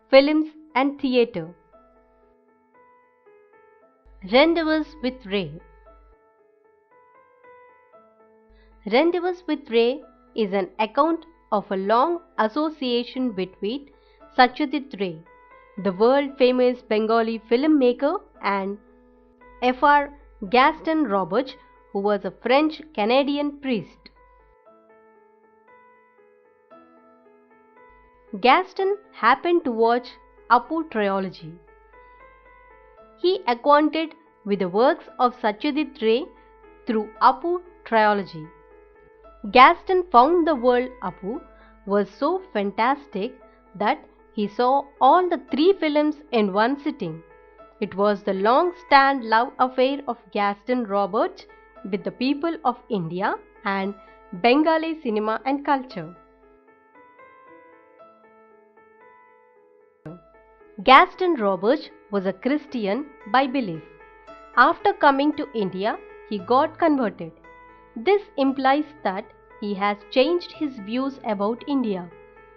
films and theatre. Rendezvous with Ray. Rendezvous with Ray is an account of a long association between Satyajit Ray, the world-famous Bengali filmmaker, and Fr. Gaston Roberge, who was a French-Canadian priest. Gaston happened to watch Apu trilogy. He acquainted with the works of Satyajit Ray through Apu trilogy. Gaston found the world Apu was so fantastic that he saw all the 3 films in one sitting. It was the long-stand love affair of Gaston Roberge with the people of India and Bengali cinema and culture. Gaston Roberge was a Christian by belief. After coming to India, he got converted. This implies that he has changed his views about India.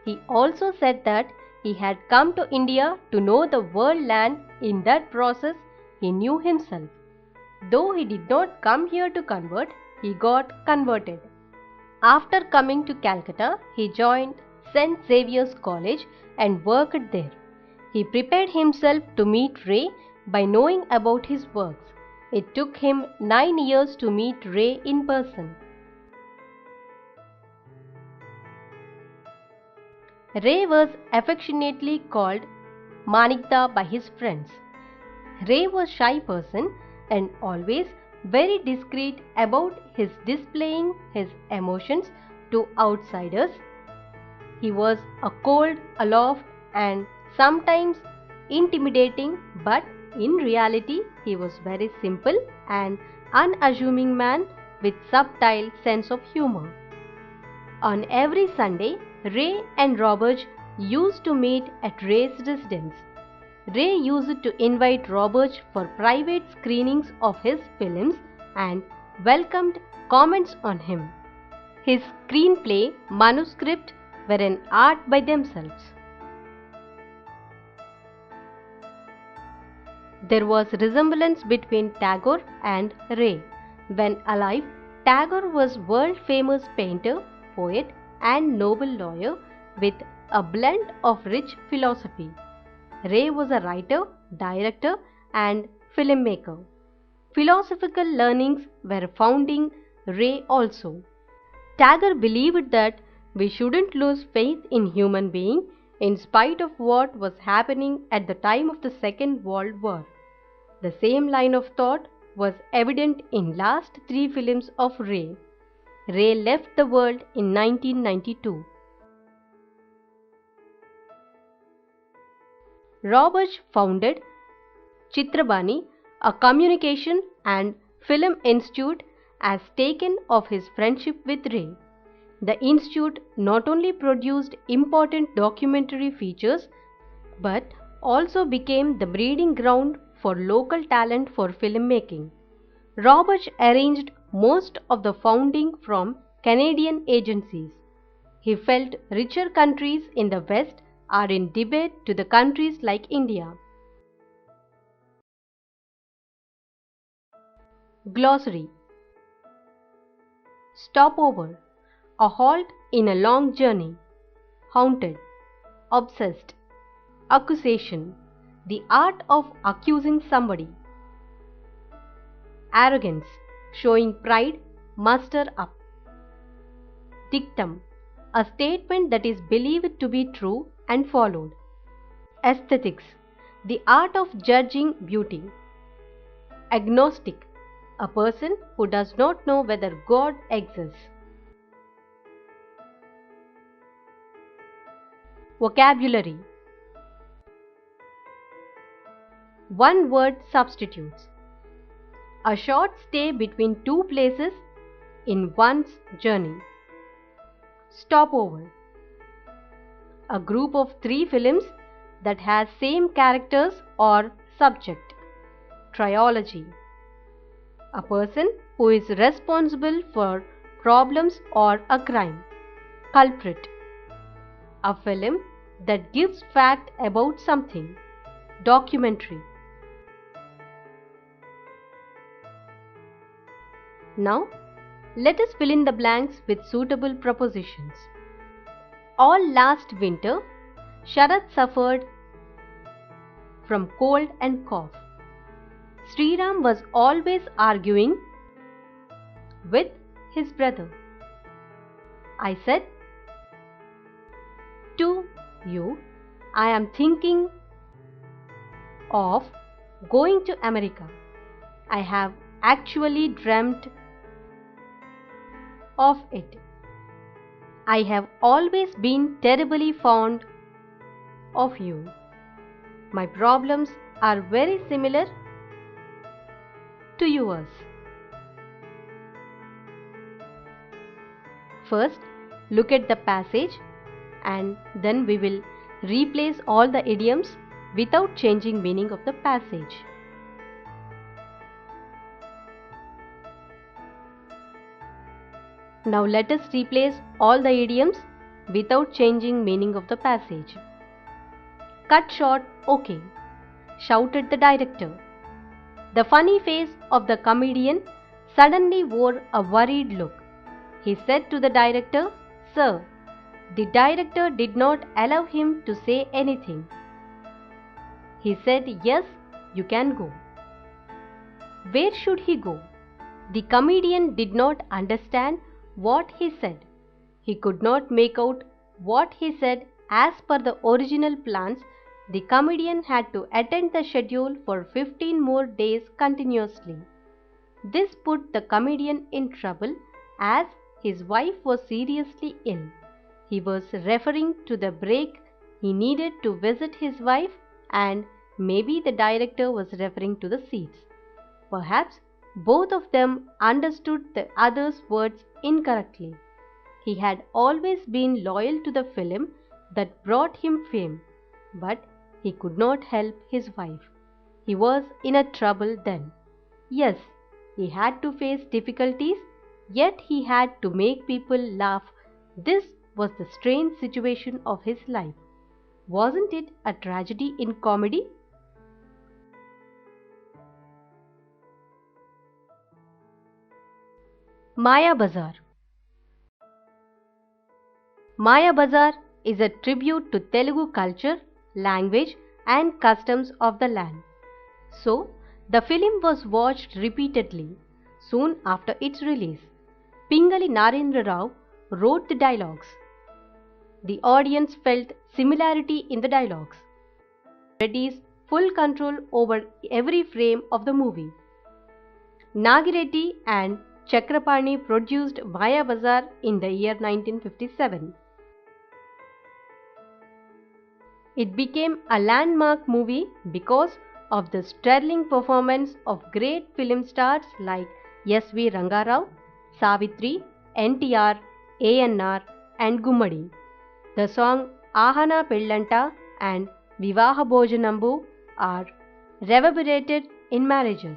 He also said that he had come to India to know the world land. In that process, he knew himself. Though he did not come here to convert, he got converted. After coming to Calcutta, he joined St. Xavier's College and worked there. He prepared himself to meet Ray by knowing about his works. It took him 9 years to meet Ray in person. Ray was affectionately called Manikda by his friends. Ray was a shy person and always very discreet about his displaying his emotions to outsiders. He was a cold, aloft, and sometimes intimidating, but in reality he was very simple and unassuming man with subtle sense of humor. On every Sunday, Ray and Roberge used to meet at Ray's residence. Ray used to invite Roberge for private screenings of his films and welcomed comments on him. His screenplay manuscript were an art by themselves. There was resemblance between Tagore and Ray. When alive, Tagore was world-famous painter, poet, and noble lawyer with a blend of rich philosophy. Ray was a writer, director, and filmmaker. Philosophical learnings were founding Ray also. Tagore believed that we shouldn't lose faith in human being in spite of what was happening at the time of the Second World War. The same line of thought was evident in last 3 films of Ray. Ray left the world in 1992. Roberge founded Chitrabani, a communication and film institute, as token of his friendship with Ray. The institute not only produced important documentary features but also became the breeding ground for local talent for filmmaking. Roberge arranged most of the funding from Canadian agencies. He felt richer countries in the West are in debate to the countries like India. Glossary. Stopover. A halt in a long journey. Haunted. Obsessed. Accusation. The art of accusing somebody. Arrogance. Showing pride, muster up. Dictum. A statement that is believed to be true and followed. Aesthetics. The art of judging beauty. Agnostic. A person who does not know whether God exists. Vocabulary. 1 word substitutes. A short stay between 2 places in one's journey. Stopover. A group of 3 films that has same characters or subject. Trilogy. A person who is responsible for problems or a crime. Culprit. A film that gives fact about something. Documentary. Now, let us fill in the blanks with suitable propositions. All last winter, Sharat suffered from cold and cough. Sriram was always arguing with his brother. I said to you, I am thinking of going to America. I have actually dreamt of it. I have always been terribly fond of you. My problems are very similar to yours. First, look at the passage and then we will replace all the idioms without changing meaning of the passage. Now let us replace all the idioms without changing meaning of the passage. Cut short, okay, shouted the director. The funny face of the comedian suddenly wore a worried look. He said to the director, Sir, the director did not allow him to say anything. He said, Yes, you can go. Where should he go? The comedian did not understand what he said. He could not make out what he said. As per the original plans, the comedian had to attend the schedule for 15 more days continuously. This put the comedian in trouble as his wife was seriously ill. He was referring to the break he needed to visit his wife, and maybe the director was referring to the seats. Perhaps both of them understood the other's words incorrectly. He had always been loyal to the film that brought him fame, but he could not help his wife. He was in a trouble then. Yes, he had to face difficulties, yet he had to make people laugh. This was the strange situation of his life. Wasn't it a tragedy in comedy? Maya Bazar. Maya Bazar is a tribute to Telugu culture, language and customs of the land. So, the film was watched repeatedly soon after its release. Pingali Narendra Rao wrote the dialogues. The audience felt similarity in the dialogues. Reddy's full control over every frame of the movie. Nagireddy and Chakrapani produced Maya Bazar in the year 1957. It became a landmark movie because of the sterling performance of great film stars like S.V. Rangarao, Savitri, NTR, A.N.R. and Gummadi. The song Ahana Pellanta and Vivaha Bhojanambu are reverberated in marriages.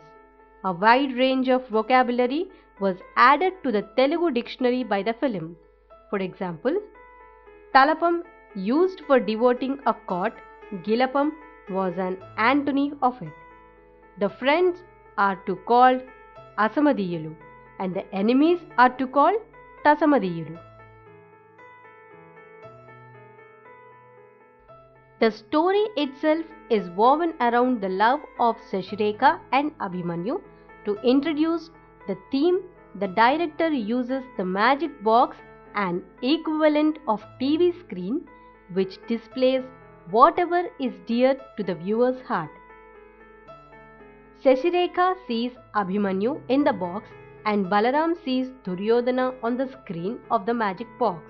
A wide range of vocabulary was added to the Telugu dictionary by the film. For example, Talapam, used for devoting a court, Gilapam was an antony of it. The friends are to call Asamadiyulu and the enemies are to call Tasamadiyulu. The story itself is woven around the love of Sashireka and Abhimanyu. To introduce the theme, the director uses the magic box, an equivalent of TV screen, which displays whatever is dear to the viewer's heart. Sashireka sees Abhimanyu in the box and Balaram sees Duryodhana on the screen of the magic box.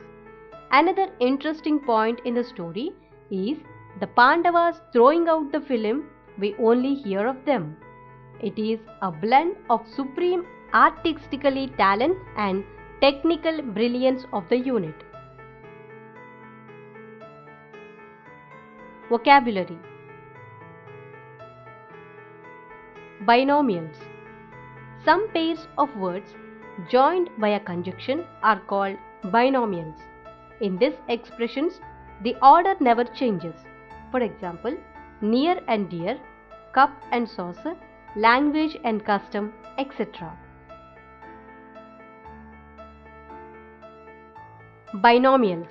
Another interesting point in the story is the Pandavas throwing out the film. We only hear of them. It is a blend of supreme artistically talent and technical brilliance of the unit. Vocabulary. Binomials. Some pairs of words joined by a conjunction are called binomials. In these expressions, The order never changes. For example, near and dear, cup and saucer, language and custom, etc. Binomials.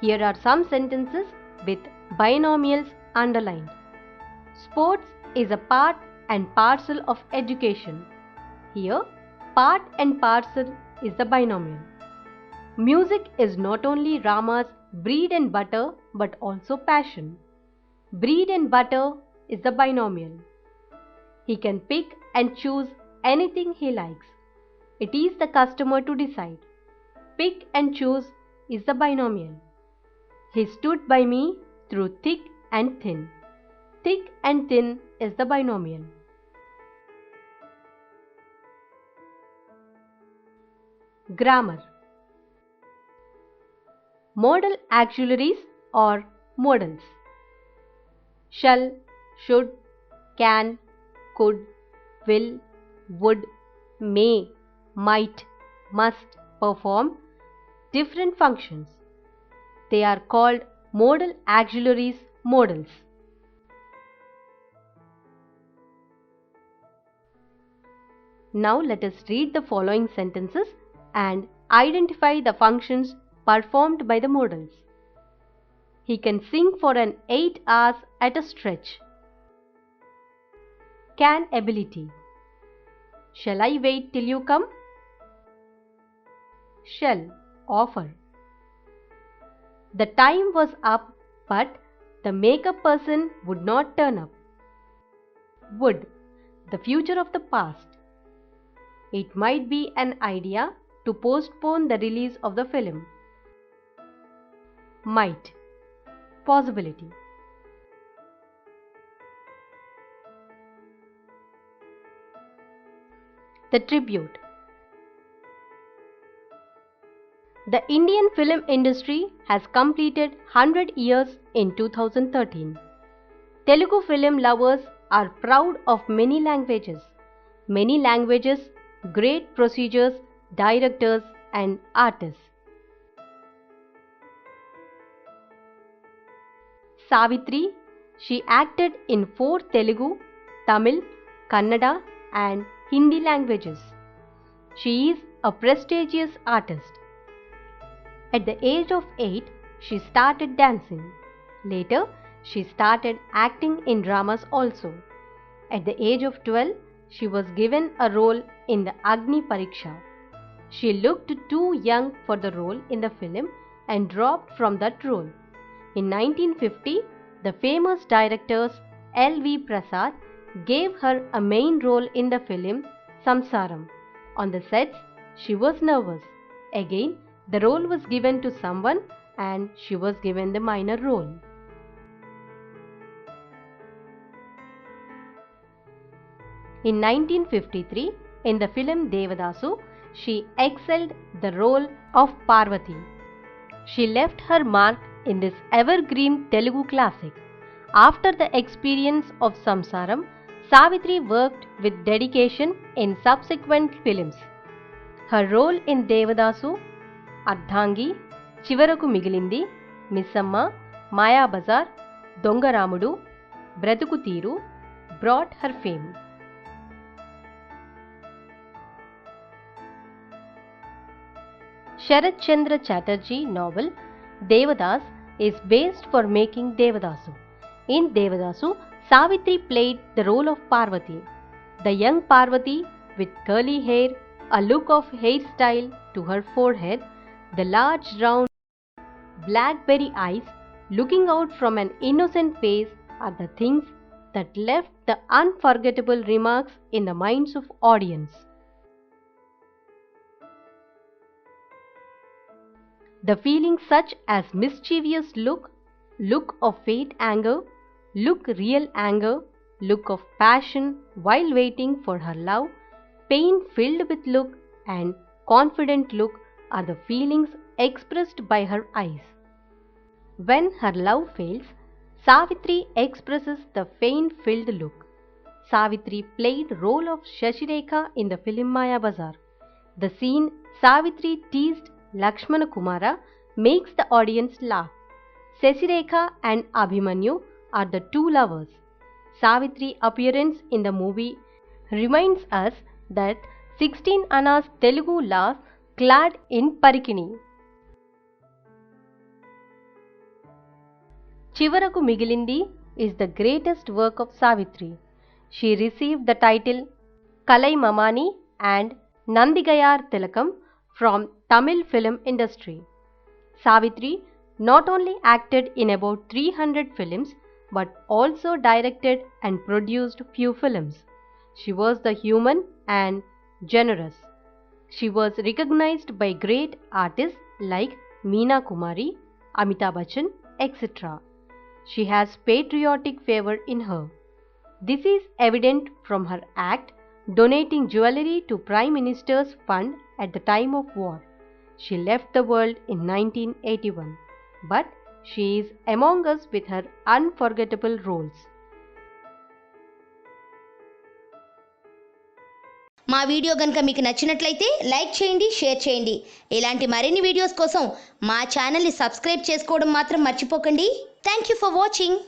Here are some sentences with binomials underlined. Sports is a part and parcel of education. Here, part and parcel is the binomial. Music is not only Rama's bread and butter but also passion. Bread and butter is the binomial. He can pick and choose anything he likes. It is the customer to decide. Pick and choose is the binomial. He stood by me through thick and thin. Thick and thin is the binomial. Grammar. Modal auxiliaries or modals. Shall, should, can, could, will, would, may, might, must perform different functions. They are called modal auxiliaries modals. Now let us read the following sentences and identify the functions performed by the modals. He can sing for an 8 hours at a stretch. Can ability. Shall I wait till you come? Shall offer. The time was up, but the makeup person would not turn up. Would. The future of the past. It might be an idea to postpone the release of the film. Might. Possibility. The tribute. The Indian film industry has completed 100 years in 2013. Telugu film lovers are proud of many languages. Many languages, great procedures, directors and artists. Savitri, she acted in 4 Telugu, Tamil, Kannada and Hindi languages. She is a prestigious artist. At the age of 8, she started dancing. Later, she started acting in dramas also. At the age of 12, she was given a role in the Agni Pariksha. She looked too young for the role in the film and dropped from that role. In 1950, the famous directors L.V. Prasad gave her a main role in the film Samsaram. On the sets, she was nervous. Again, the role was given to someone and she was given the minor role. In 1953, in the film Devadasu, she excelled the role of Parvati. She left her mark in this evergreen Telugu classic. After the experience of Samsaram, Savitri worked with dedication in subsequent films. Her role in Devadasu, Ardhangi, Chivaraku Migilindi, Missamma, Maya Bazar, Dongaramudu, Bratuku Teeru brought her fame. Sharat Chandra Chatterjee novel Devadas is based for making Devadasu. In Devadasu, Savitri played the role of Parvati. The young Parvati with curly hair, a look of hairstyle to her forehead, the large round blackberry eyes looking out from an innocent face are the things that left the unforgettable remarks in the minds of audience. The feelings such as mischievous look, look of faint anger, look real anger, look of passion while waiting for her love, pain filled with look and confident look are the feelings expressed by her eyes. When her love fails, Savitri expresses the pain-filled look. Savitri played role of Shashirekha in the film Maya Bazar. The scene Savitri teased Lakshmana Kumara makes the audience laugh. Sasirekha and Abhimanyu are the two lovers. Savitri's appearance in the movie reminds us that 16 Anna's Telugu love clad in Parikini. Chivaraku Migilindi is the greatest work of Savitri. She received the title Kalai Mamani and Nandigayar Tilakam from Tamil film industry. Savitri not only acted in about 300 films but also directed and produced few films. She was the human and generous. She was recognized by great artists like Meena Kumari, Amitabh Bachchan, etc. She has patriotic fervor in her. This is evident from her act donating jewellery to Prime Minister's fund at the time of war. She left the world in 1981, but she is among us with her unforgettable roles. మా video గనుక మీకు నచ్చినట్లయితే like చేయండి, share చేయండి. ఇలాంటి మరిన్ని videos కోసం మా ఛానల్ని సబ్స్క్రైబ్ చేసుకోవడం మాత్రం మర్చిపోకండి. Thank you for watching.